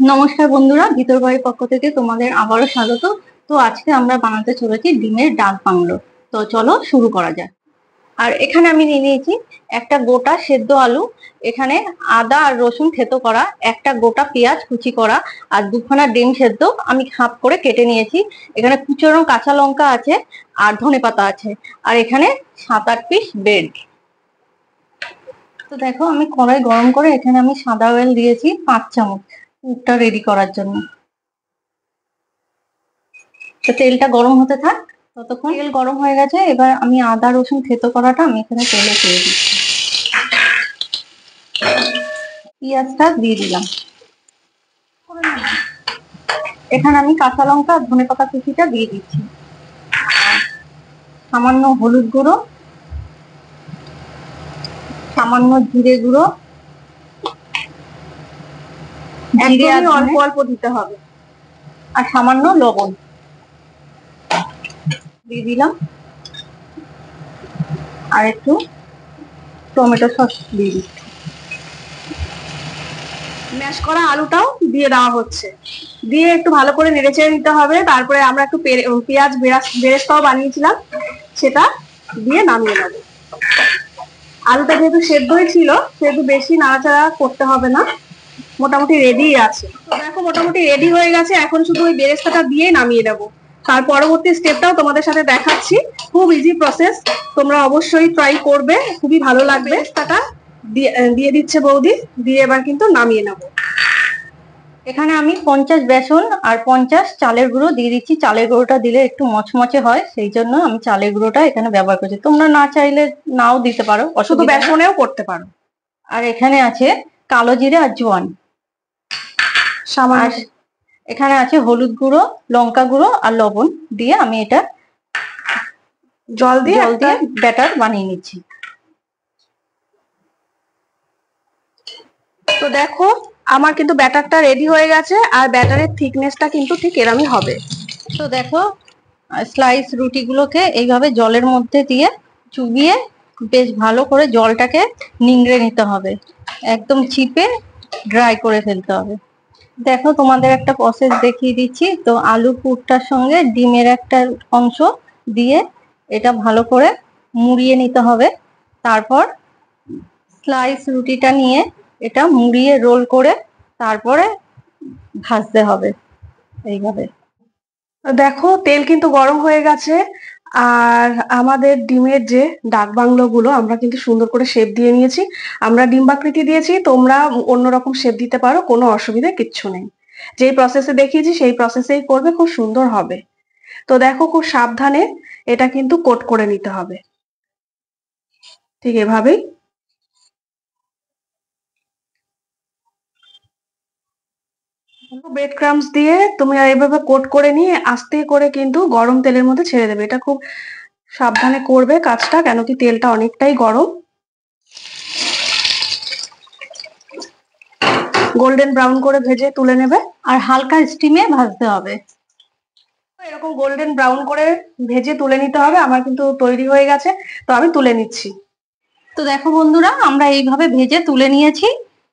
নমস্কার বন্ধুরা, ভিতর বাড়ির পক্ষ থেকে তোমাদের আবারও স্বাগত। তো আজকে আমরা বানাতে চলেছি ডিমের ডাক বাংলো। তো চলো শুরু করা যাক। আর এখানে আমি নিয়ে নিয়েছি একটা গোটা সেদ্ধ আলু, এখানে আদা আর রসুন থেতো করা, একটা গোটা পেঁয়াজ কুচি করা, আর দুখানা ডিম সেদ্ধ আমি হাফ করে কেটে নিয়েছি। এখানে কুচনো কাঁচা লঙ্কা আছে, আর ধনেপাতা আছে, আর এখানে 7-8 পিস ব্রেড। তো দেখো, আমি কড়াই গরম করে এখানে আমি সাদা অয়েল দিয়েছি 5 চামচ পুরটা রেডি করার জন্য। তো তেলটা গরম হতে থাক, ততক্ষণ তেল গরম হয়ে গেছে। এবার আমি আদা রসুন থেতো করাটা আমি এখানে তেলে দিয়ে দিচ্ছি। পেঁয়াজটা দিয়ে দিলাম। এখানে আমি কাঁচা লঙ্কা আর ধনেপাতা কুচিটা দিয়ে দিচ্ছি। সামান্য হলুদ গুঁড়ো, সামান্য জিরে গুঁড়ো, অল্প অল্প দিতে হবে, আর সামান্য লবণ দিয়ে দিলাম, আর একটু টমেটো সস দিয়ে দিচ্ছি। ম্যাশ করা আলুটাও দিয়ে দেওয়া হচ্ছে, দিয়ে একটু ভালো করে নেড়েচেড়ে নিতে হবে। তারপরে আমরা একটু পেঁয়াজ বেরেস্তাও বানিয়েছিলাম, সেটা দিয়ে নামিয়ে নেব। আলুটা যেহেতু সেদ্ধই ছিল, সেহেতু বেশি নাড়াচাড়া করতে হবে না, মোটামুটি রেডি আছে। তো দেখো, মোটামুটি রেডি হয়ে গেছে। এখন শুধু ওই বেরেস্তাটা দিয়ে নামিয়ে দেবো। তার পরবর্তী স্টেপটাও তোমাদের সাথে দেখাচ্ছি। খুব ইজি প্রসেস, তোমরা অবশ্যই ট্রাই করবে, খুবই ভালো লাগবে। বেরেস্তাটা দিয়ে দিচ্ছে বৌদি, দিয়ে এবার কিন্তু নামিয়ে নেব। এখানে আমি 50 বেসন আর 50 চালের গুঁড়ো দিয়ে দিচ্ছি। চালের গুঁড়োটা দিলে একটু মচমচে হয়, সেই জন্য আমি চালের গুঁড়োটা এখানে ব্যবহার করছি। তোমরা না চাইলে নাও দিতে পারো, শুধু বেসনেও করতে পারো। আর এখানে আছে কালো জিরে আর জোয়ান সামান্য। এখানে আছে হলুদ গুঁড়ো, লঙ্কা গুঁড়ো আর লবণ দিয়ে আমি এটা জল দিয়ে ব্যাটার বানিয়ে নিচ্ছি। তো দেখো, আমার কিন্তু ব্যাটারটা রেডি হয়ে গেছে, আর ব্যাটারের থিকনেসটা কিন্তু ঠিক এরমই হবে। তো দেখো, স্লাইস রুটিগুলোকে এইভাবে জলের মধ্যে দিয়ে চুবিয়ে বেশ ভালো করে জলটাকে নিংড়ে নিতে হবে, একদম চিপে ড্রাই করে ফেলতে হবে। দেখো, তোমাদের একটা প্রসেস দেখিয়ে দিচ্ছি। তো আলু পুরটার সঙ্গে ডিমের একটা অংশ দিয়ে এটা ভালো করে মুড়িয়ে নিতে হবে। তারপর স্লাইস রুটিটা নিয়ে এটা মুড়িয়ে রোল করে তারপরে ভাজতে হবে এইভাবে। দেখো, তেল কিন্তু গরম হয়ে গেছে, আর আমাদের ডিমের যে ডাক বাংলো গুলো আমরা কিন্তু সুন্দর করে শেপ দিয়ে নিয়েছি। আমরা ডিম্বাকৃতি দিয়েছি, তোমরা অন্যরকম শেপ দিতে পারো, কোনো অসুবিধা কিচ্ছু নেই। যেই প্রসেসে দেখিয়েছি সেই প্রসেসেই করবে, খুব সুন্দর হবে। তো দেখো, খুব সাবধানে এটা কিন্তু কোট করে নিতে হবে, ঠিক এভাবেই। ব্রেড ক্রামস দিয়ে তুমি এইভাবে কোট করে নিয়ে আস্তে করে কিন্তু গরম তেলের মধ্যে ছেড়ে দেবে। এটা খুব সাবধানে করবে কাজটা, কেন কি তেলটা অনেকটাই গরম। গোল্ডেন ব্রাউন করে ভেজে তুলে নেবে, আর হালকা স্টিমে ভাজতে হবে। এরকম গোল্ডেন ব্রাউন করে ভেজে তুলে নিতে হবে। আমার কিন্তু তৈরি হয়ে গেছে, তো আমি তুলে নিচ্ছি। তো দেখো বন্ধুরা, আমরা এইভাবে ভেজে তুলে নিয়েছি,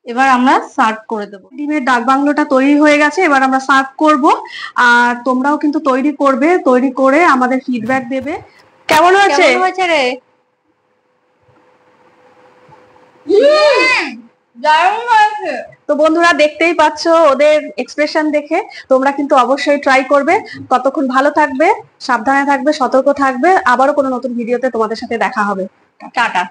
এবার আমরা সার্ভ করে দেবো। ডিমের ডাক বাংলোটা তৈরি হয়ে গেছে, এবার আমরা সার্ভ করব। আর তোমরাও কিন্তু তৈরি করবে, তৈরি করে আমাদের ফিডব্যাক দেবে কেমন হয়েছে। কেমন হয়েছে রে? দারুণ হয়েছে। তো বন্ধুরা, দেখতেই পাচ্ছ ওদের এক্সপ্রেশন দেখে, তোমরা কিন্তু অবশ্যই ট্রাই করবে। ততক্ষণ ভালো থাকবে, সাবধানে থাকবে, সতর্ক থাকবে। আবারও কোনো নতুন ভিডিওতে তোমাদের সাথে দেখা হবে। টাটা।